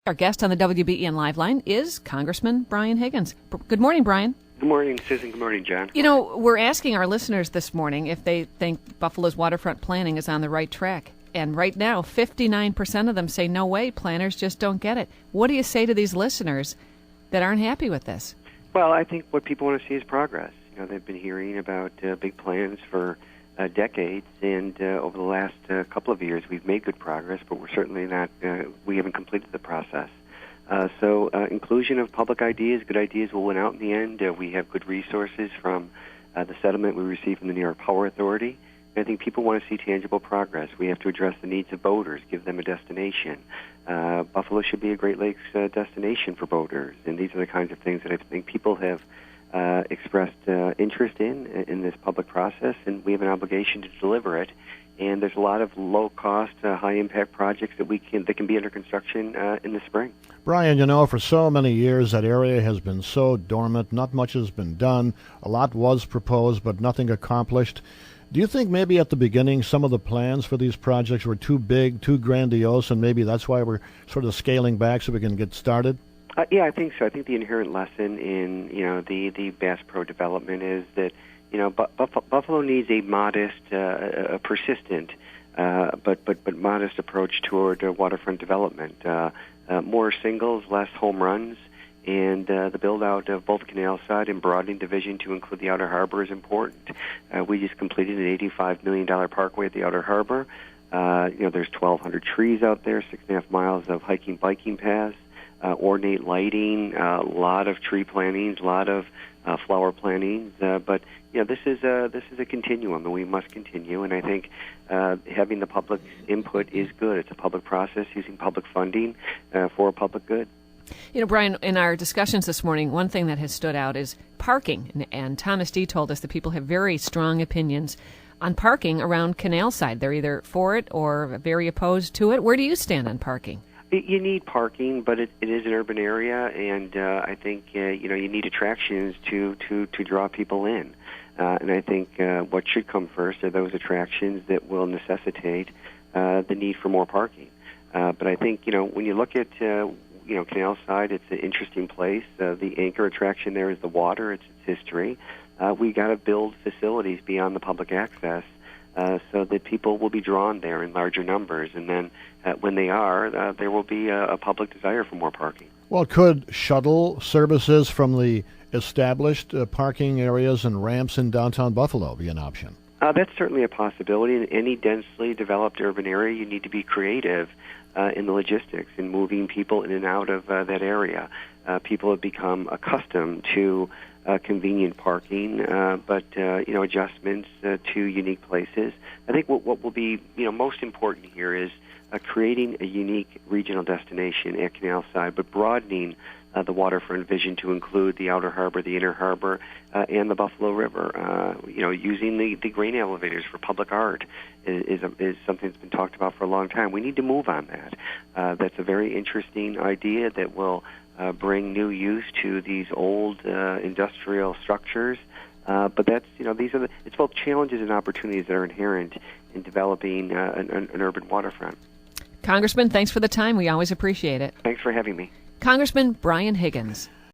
Our guest on the WBEN Live Line is Congressman Brian Higgins. Good morning, Brian. Good morning, Susan. Good morning, John. You know, we're asking our listeners this morning if they think Buffalo's waterfront planning is on the right track. And right now, 59% of them say, no way, planners just don't get it. What do you say to these listeners that aren't happy with this? Well, I think what people want to see is progress. You know, they've been hearing about big plans for decades, and over the last couple of years, we've made good progress, but we're certainly not, we haven't completed the process. So inclusion of public ideas, good ideas will win out in the end. We have good resources from the settlement we received from the New York Power Authority. And I think people want to see tangible progress. We have to address the needs of boaters, give them a destination. Buffalo should be a Great Lakes destination for boaters, and these are the kinds of things that I think people have expressed interest in this public process, and we have an obligation to deliver it. And there's a lot of low-cost, high-impact projects that can be under construction in the spring. Brian, you know, for so many years that area has been so dormant. Not much has been done. A lot was proposed, but nothing accomplished. Do you think maybe at the beginning some of the plans for these projects were too big, too grandiose, and maybe that's why we're sort of scaling back so we can get started? Yeah, I think so. I think the inherent lesson in the Bass Pro development is that Buffalo needs a modest, a persistent, but modest approach toward waterfront development. More singles, less home runs, and the build-out of both canal side and broadening division to include the Outer Harbor is important. We just completed an $85 million parkway at the Outer Harbor. There's 1,200 trees out there, 6.5 miles of hiking, biking paths, ornate lighting, a lot of tree plantings, a lot of flower plantings. But this is a continuum, and we must continue. And I think having the public's input is good. It's a public process using public funding for public good. You know, Brian, in our discussions this morning, one thing that has stood out is parking. And Thomas D. told us that people have very strong opinions on parking around Canal Side. They're either for it or very opposed to it. Where do you stand on parking? You need parking, but it is an urban area, and I think you need attractions to draw people in. And I think what should come first are those attractions that will necessitate the need for more parking. But I think when you look at Canal Side, it's an interesting place. The anchor attraction there is the water; it's its history. We got to build facilities beyond the public access so that people will be drawn there in larger numbers, and then when they are, there will be a public desire for more parking. Well, could shuttle services from the established parking areas and ramps in downtown Buffalo be an option? That's certainly a possibility. In any densely developed urban area, you need to be creative in the logistics in moving people in and out of that area. People have become accustomed to convenient parking, but adjustments to unique places. I think what will be most important here is creating a unique regional destination at Canal Side, but broadening the waterfront vision to include the Outer Harbor, the Inner Harbor, and the Buffalo River. Using the grain elevators for public art is something that's been talked about for a long time. We need to move on that. That's a very interesting idea that will bring new use to these old industrial structures. But that's it's both challenges and opportunities that are inherent in developing an urban waterfront. Congressman, thanks for the time. We always appreciate it. Thanks for having me. Congressman Brian Higgins.